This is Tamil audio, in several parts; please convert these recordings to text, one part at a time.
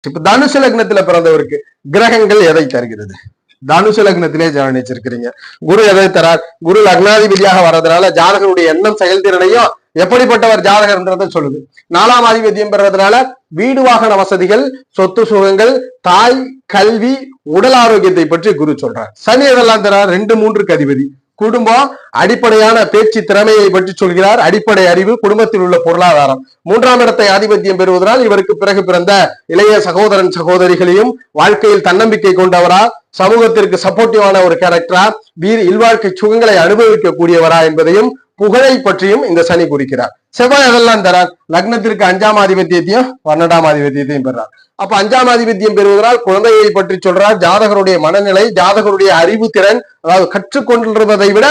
இப்ப தனுசு லக்னத்துல பிறந்தவருக்கு கிரகங்கள் எதை தருகிறது? தனுசு லக்னத்திலே ஜனனிச்சிருக்கிறீங்க. குரு எதை தரார்? குரு லக்னாதிபதியாக வர்றதுனால ஜாதகருடைய எண்ணம் செயல்திறனையும் எப்படிப்பட்டவர் ஜாதகர்ன்றதை சொல்லுது. 4ஆம் அதிபதியம் பெறதுனால வீடு வாகன வசதிகள், சொத்து சுகங்கள், தாய், கல்வி, உடல் ஆரோக்கியத்தை பற்றி குரு சொல்றார். சனி எதெல்லாம் தரார்? 2, 3க்கு அதிபதி. குடும்பம், அடிப்படையான பேச்சு திறமையை பற்றி சொல்கிறார். அடிப்படை அறிவு, குடும்பத்தில் உள்ள பொருளாதாரம். 3ஆம் இடத்தை ஆதிபத்தியம் பெறுவதனால் இவருக்கு பிறகு பிறந்த இளைய சகோதரன் சகோதரிகளையும் வாழ்க்கையில் தன்னம்பிக்கை கொண்டவரா, சமூகத்திற்கு சப்போர்ட்டிவான ஒரு கேரக்டரா, இல்வாழ்க்கை சுகங்களை அனுபவிக்க கூடியவரா என்பதையும் புகழை பற்றியும் இந்த சனி குறிக்கிறார். செவ்வாய் அதெல்லாம் தரார். லக்னத்திற்கு 5ஆம் ஆதிபத்தியத்தையும் 12ஆம் ஆதிபத்தியத்தையும் பெறார். அப்ப 5ஆம் ஆதிபத்தியம் பெறுவதால் குழந்தையை பற்றி சொல்றார். ஜாதகருடைய மனநிலை, ஜாதகருடைய அறிவு திறன், அதாவது கற்றுக்கொண்டிருப்பதை விட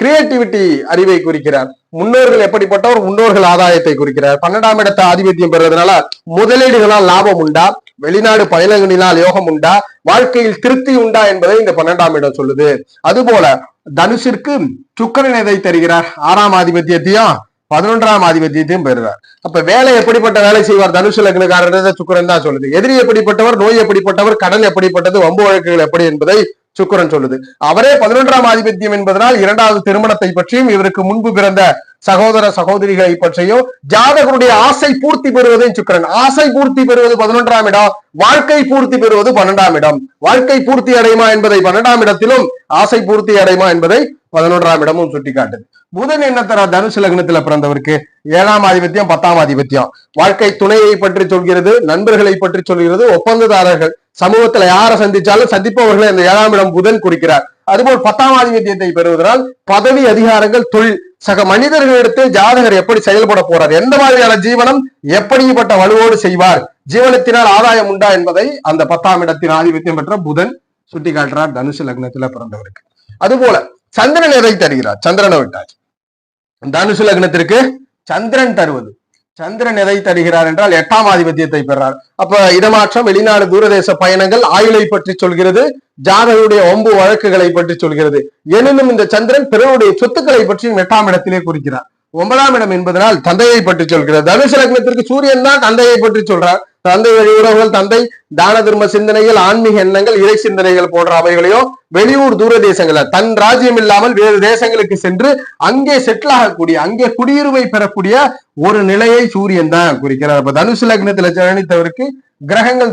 கிரியேட்டிவிட்டி அறிவை குறிக்கிறார். முன்னோர்கள் எப்படிப்பட்டவர்? முன்னோர்கள் ஆதாயத்தை குறிக்கிறார். 12ஆம் இடத்தை ஆதிபத்தியம் பெறுவதனால முதலீடுகளால் லாபம் உண்டா, வெளிநாடு பயணங்களினால் யோகம் உண்டா, வாழ்க்கையில் திருப்தி உண்டா என்பதை இந்த 12ஆம் இடம் சொல்லுது. அதுபோல தனுஷிற்கு சுக்கிரன் எதை தருகிறார்? 6ஆம் ஆதிபத்தியத்தையும் 11ஆம் ஆதிபத்தியத்தையும் பெறுறார். அப்ப வேலை எப்படிப்பட்ட வேலை செய்வார்? தனுசு லக்னக்காரர் சுக்கிரன் தான் சொல்லுது. எதிரி எப்படிப்பட்டவர், நோய் எப்படிப்பட்டவர், கடன் எப்படிப்பட்டது, வம்பு வழக்குகள் எப்படி என்பதை சுக்கிரன் சொல்லுது. அவரே 11ஆம் ஆதிபத்தியம் என்பதனால் 2வது திருமணத்தை பற்றியும் இவருக்கு முன்பு பிறந்த சகோதர சகோதரிகளை பற்றியும் ஜாதகருடைய ஆசை பூர்த்தி பெறுவதையும் சுக்கிரன். ஆசை பூர்த்தி பெறுவது 11ஆம் இடம், வாழ்க்கை பூர்த்தி பெறுவது 12ஆம் இடம். வாழ்க்கை பூர்த்தி அடையுமா என்பதை 12ஆம் இடத்திலும், ஆசை பூர்த்தி அடையுமா என்பதை 11ஆம் இடமும் சுட்டி காட்டுது. புதன் என்ன தர? தனுசு லக்னத்துல பிறந்தவருக்கு 7ஆம் ஆதிபத்தியம் 10ஆம் ஆதிபத்தியம். வாழ்க்கை துணையை பற்றி சொல்கிறது, நண்பர்களை பற்றி சொல்கிறது, ஒப்பந்ததாரர்கள், சமூகத்துல யாரை சந்திச்சாலும் சந்திப்பவர்களை இந்த 7ஆம் இடம் புதன் குறிக்கிறார். அதுபோல் 10ஆம் ஆதிபத்தியத்தை பெறுவதனால் பதவி, அதிகாரங்கள், தொழில், சக மனிதர்களிடத்தில் ஜாதகர் எப்படி செயல்பட போறார், எந்த மாதிரியான ஜீவனம், எப்படிப்பட்ட வலுவோடு செய்வார், ஜீவனத்தினால் ஆதாயம் உண்டா என்பதை அந்த 10ஆம் இடத்தின் ஆதிபத்தியம் பெற்ற புதன் சுட்டி காட்டுறார் தனுசு லக்னத்துல பிறந்தவருக்கு. அதுபோல சந்திரன் எதை தருகிறார்? சந்திரனை விட்டாச்சு. தனுசு லக்னத்திற்கு சந்திரன் தருவது, சந்திரன் எதை தருகிறார் என்றால் 8ஆம் ஆதிபத்தியத்தை பெறார். அப்ப இடமாற்றம், வெளிநாடு, தூரதேச பயணங்கள், ஆயுளை பற்றி சொல்கிறது, ஜாதகருடைய ஒம்பு வழக்குகளை பற்றி சொல்கிறது. எனினும் இந்த சந்திரன் பிறருடைய சொத்துக்களை பற்றியும் 8ஆம் இடத்திலே குறிக்கிறார். 9ஆம் இடம் என்பதனால் தந்தையை பற்றி சொல்கிறது. தனுசு லக்னத்திற்கு சூரியன் தான் தந்தையை பற்றி சொல்றார். தந்தை வழி உறவுகள், தந்தை தான தர்ம சிந்தனைகள், ஆன்மீக எண்ணங்கள், இறை சிந்தனைகள் போன்ற அவைகளையும், வெளியூர் தூர தேசங்கள தன் ராஜ்யம் இல்லாமல் வேறு தேசங்களுக்கு சென்று அங்கே செட்டில் ஆகக்கூடிய, அங்கே குடியுரிமை பெறக்கூடிய ஒரு நிலையை சூரியன் தான் குறிக்கிறார். அப்ப தனுசு லக்னத்துல ஜனித்தவருக்கு கிரகங்கள்